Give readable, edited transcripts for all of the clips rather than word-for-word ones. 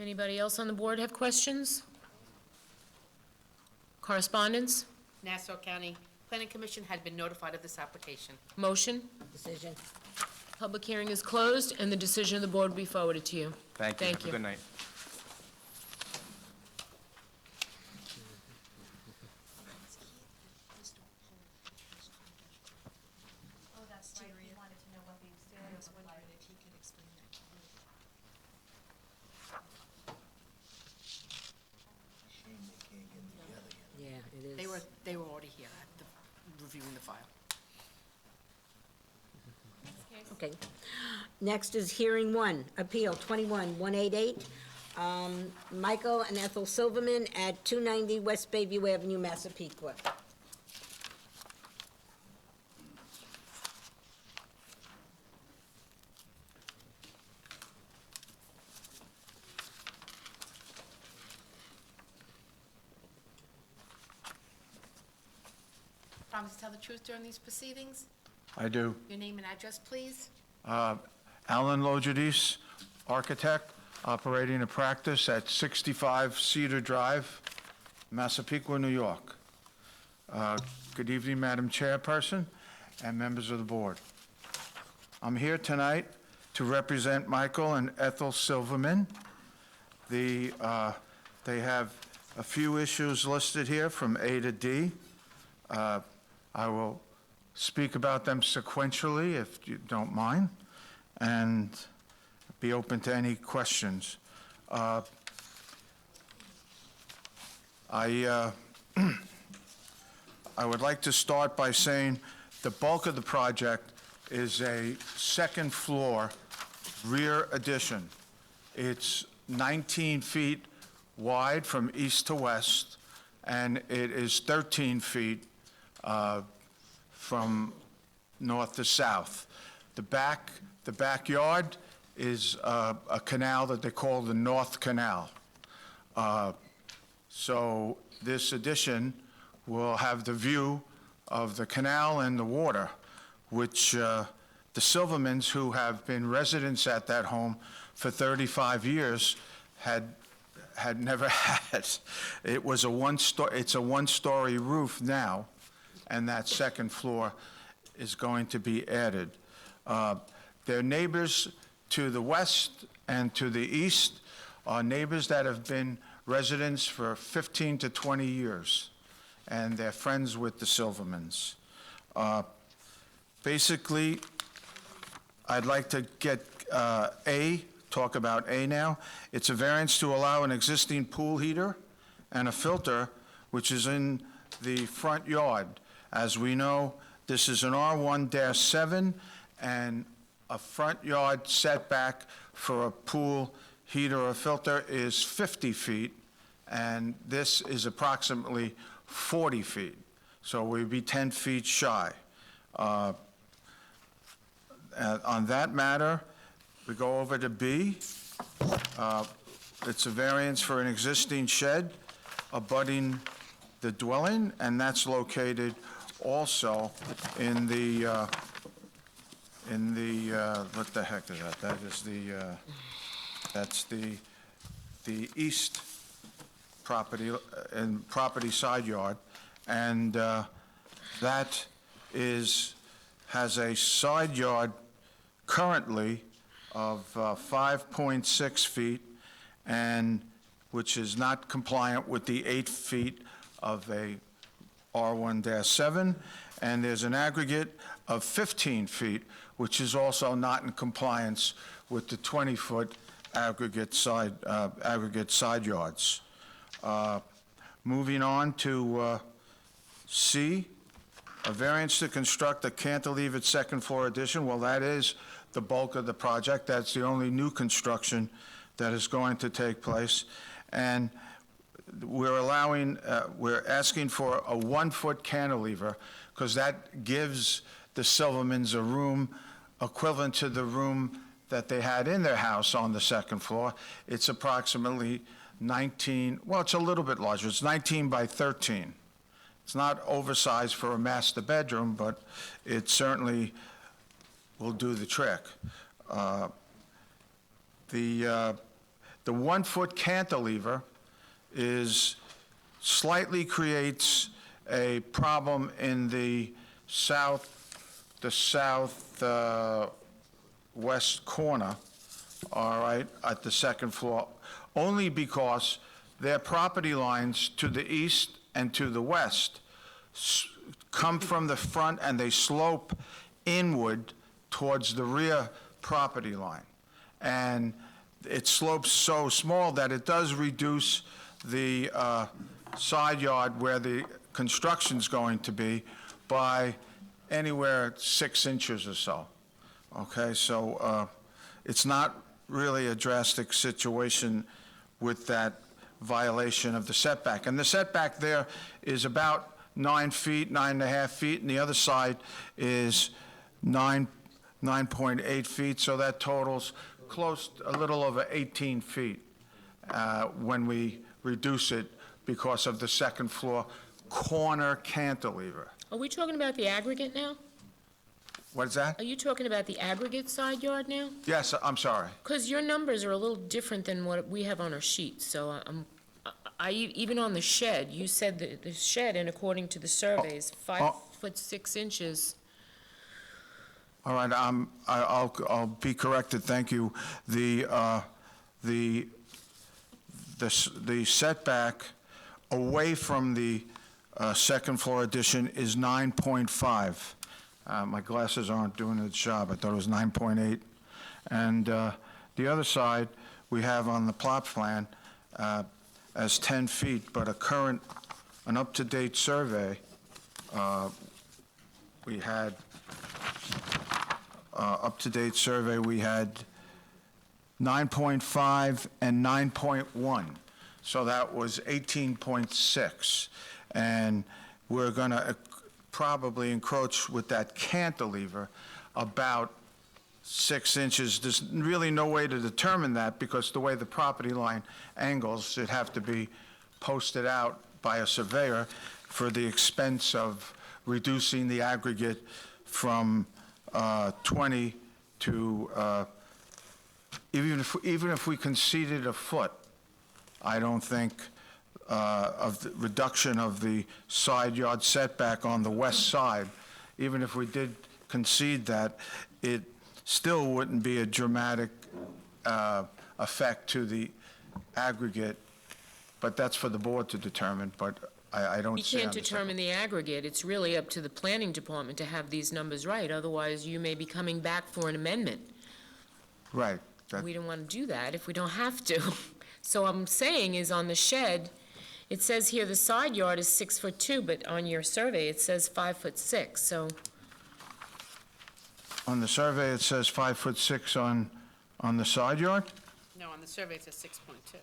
Anybody else on the board have questions? Correspondence? Nassau County Planning Commission had been notified of this application. Motion? Decision. Public hearing is closed, and the decision of the board will be forwarded to you. Thank you. Thank Have a you. good night. Oh, that's right, he wanted to know what the exterior was like. If he could explain that to me. Yeah, it is. They were already here, reviewing the file. Okay. Next is hearing one, Appeal 21-188. Michael and Ethel Silverman at 290 West Bayview Avenue, Massapequa. Promise to tell the truth during these proceedings? I do. Your name and address, please? Alan Logidis, architect, operating a practice at 65 Cedar Drive, Massapequa, New York. Good evening, Madam Chairperson and members of the board. I'm here tonight to represent Michael and Ethel Silverman. They have a few issues listed here from A to D. I will speak about them sequentially, if you don't mind, and be open to any questions. I would like to start by saying the bulk of the project is a second floor rear addition. It's 19 feet wide from east to west, and it is 13 feet from north to south. The backyard is a canal that they call the North Canal. So this addition will have the view of the canal and the water, which the Silvermans, who have been residents at that home for 35 years, had never had. It was it's a one-story roof now, and that second floor is going to be added. Their neighbors to the west and to the east are neighbors that have been residents for 15 to 20 years, and they're friends with the Silvermans. Basically, I'd like to get talk about A now. It's a variance to allow an existing pool heater and a filter, which is in the front yard. As we know, this is an R1-7, and a front yard setback for a pool heater or filter is 50 feet, and this is approximately 40 feet. So we'd be 10 feet shy. On that matter, we go over to B. It's a variance for an existing shed abutting the dwelling, and that's located also in the, what the heck is that? That is that's the east property, and property side yard, and that has a side yard currently of 5.6 feet, and which is not compliant with the 8 feet of a R1-7, and there's an aggregate of 15 feet, which is also not in compliance with the 20-foot aggregate side yards. Moving on to C, a variance to construct a cantilevered second floor addition. Well, that is the bulk of the project. That's the only new construction that is going to take place. And we're asking for a 1-foot cantilever, because that gives the Silvermans a room equivalent to the room that they had in their house on the second floor. It's approximately 19, well, it's a little bit larger. It's 19 by 13. It's not oversized for a master bedroom, but it certainly will do the trick. The 1-foot cantilever slightly creates a problem in the west corner, all right, at the second floor, only because their property lines to the east and to the west come from the front and they slope inward towards the rear property line. And it slopes so small that it does reduce the side yard where the construction's going to be by anywhere 6 inches or so. Okay, so it's not really a drastic situation with that violation of the setback. And the setback there is about 9 feet, 9.5 feet, and the other side is 9.8 feet, so that totals close, a little over 18 feet when we reduce it because of the second floor corner cantilever. Are we talking about the aggregate now? What is that? Are you talking about the aggregate side yard now? Yes, I'm sorry. Because your numbers are a little different than what we have on our sheet, so even on the shed, you said that the shed, and according to the surveys, 5 foot 6 inches. All right, I'll be corrected, thank you. The setback away from the second floor addition is 9.5. My glasses aren't doing its job, I thought it was 9.8. And the other side, we have on the plot plan as 10 feet, but an up-to-date survey, we had 9.5 and 9.1, so that was 18.6. And we're going to probably encroach with that cantilever about 6 inches. There's really no way to determine that because the way the property line angles, it'd have to be posted out by a surveyor for the expense of reducing the aggregate from 20 to, even if we conceded a foot, I don't think of the reduction of the side yard setback on the west side, even if we did concede that, it still wouldn't be a dramatic effect to the aggregate, but that's for the board to determine, but I don't We see can't on the second. determine the aggregate. It's really up to the planning department to have these numbers right. Otherwise, you may be coming back for an amendment. Right. That- We don't want to do that if we don't have to. So I'm saying is on the shed, it says here the side yard is 6'2", but on your survey, it says 5'6", so, On the survey, it says 5'6" on the side yard? No, on the survey it says 6.2.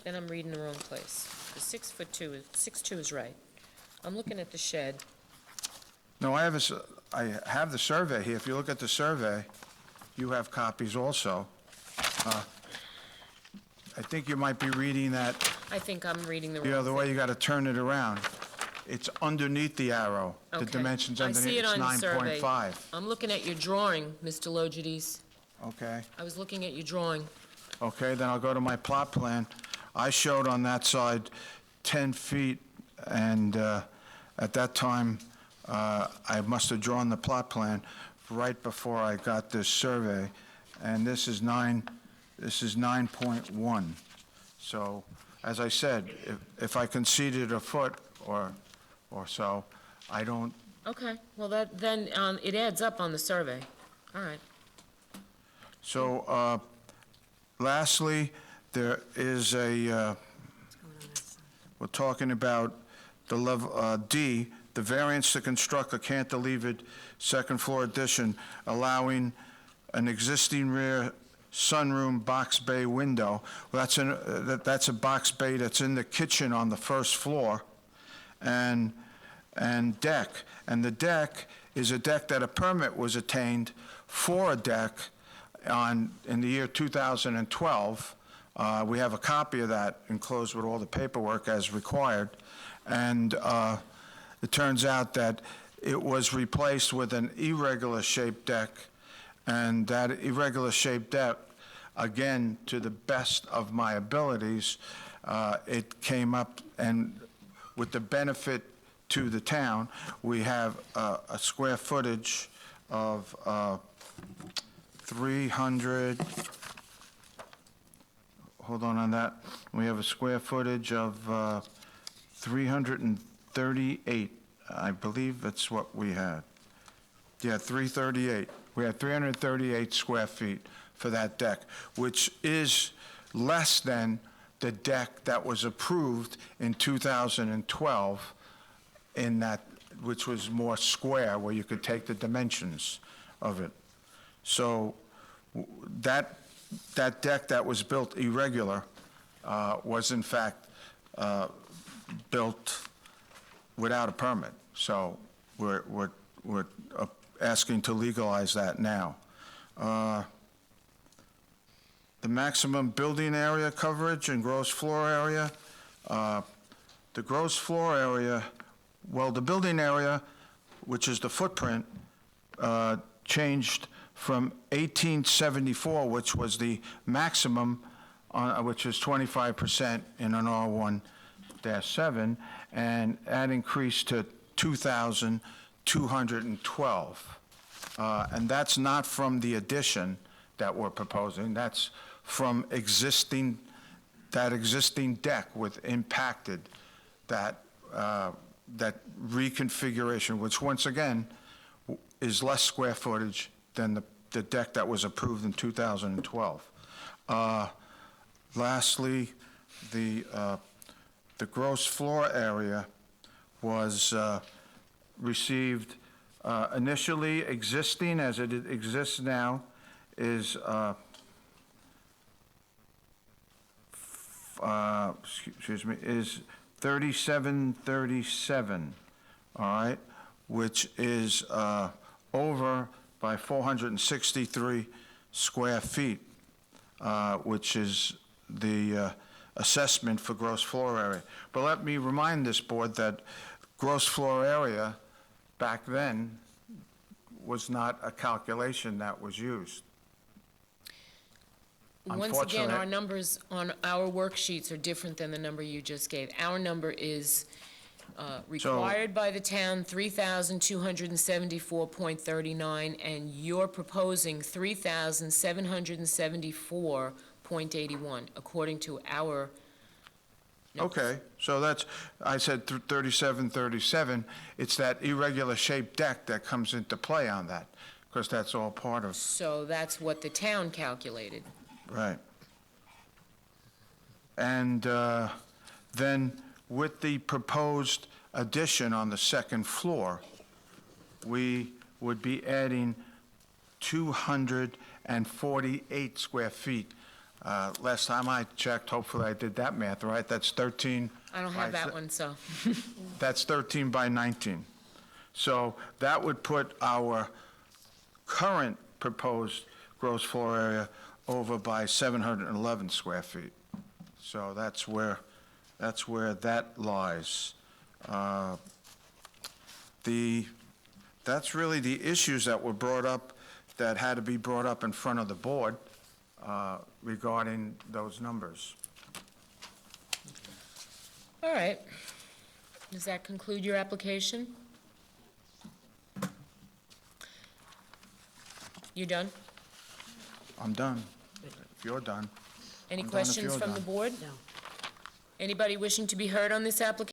then I'm reading the wrong place. The 6'2" is right. I'm looking at the shed. No, I have the survey here. If you look at the survey, you have copies also. I think you might be reading that I think I'm reading the the wrong other way. You got to turn it around. It's underneath the arrow. The Okay. dimension's I underneath. see it It's on the survey. 9.5. I'm looking at your drawing, Mr. Logides. Okay. I was looking at your drawing. Okay, then I'll go to my plot plan. I showed on that side 10 feet, and at that time, I must have drawn the plot plan right before I got this survey, and this is 9.1. So, as I said, if I conceded a foot or so, I don't, Okay, well, then it adds up on the survey. All right. so, lastly, there is we're talking about the level, D, the variance to construct a cantilevered second-floor addition allowing an existing rear sunroom box bay window. Well, that's a box bay that's in the kitchen on the first floor, and deck. And the deck is a deck that a permit was attained for a deck in the year 2012. We have a copy of that enclosed with all the paperwork as required. And it turns out that it was replaced with an irregular shaped deck, and that irregular shaped deck again, to the best of my abilities, it came up, and with the benefit to the town, we have a square footage of 300, hold on that, we have a square footage of 338, I believe that's what we had. Yeah, 338. We had 338 square feet for that deck, which is less than the deck that was approved in 2012 in that, which was more square, where you could take the dimensions of it. So that deck that was built irregular was in fact built without a permit. So we're asking to legalize that now. The maximum building area coverage and gross floor area, the gross floor area, well, the building area, which is the footprint, changed from 1874, which was the maximum, which is 25% in an R1-7, and that increased to 2,212. And that's not from the addition that we're proposing, that's from that existing deck with impacted, that reconfiguration, which once again is less square footage than the deck that was approved in 2012. Lastly, the gross floor area was received initially existing as it exists now is is 3737, all right, which is over by 463 square feet, which is the assessment for gross floor area. But let me remind this board that gross floor area back then was not a calculation that was used. Once again, our Unfortunate- numbers on our worksheets are different than the number you just gave. Our number is required by the town, 3,274.39, and you're proposing 3,774.81, according to our numbers. Okay, so that's, I said 3737, it's that irregular shaped deck that comes into play on that, because that's all part of, So that's what the town calculated. right. And then with the proposed addition on the second floor, we would be adding 248 square feet. Last time I checked, hopefully I did that math right, that's 13. I don't have by that one, so. That's 13 by 19. So that would put our current proposed gross floor area over by 711 square feet. So that's where that lies. That's really the issues that were brought up, that had to be brought up in front of the board regarding those numbers. All right. Does that conclude your application? You done? I'm done, if you're done. Any I'm done if questions you're from the done. board? No. Anybody wishing to be heard on this application?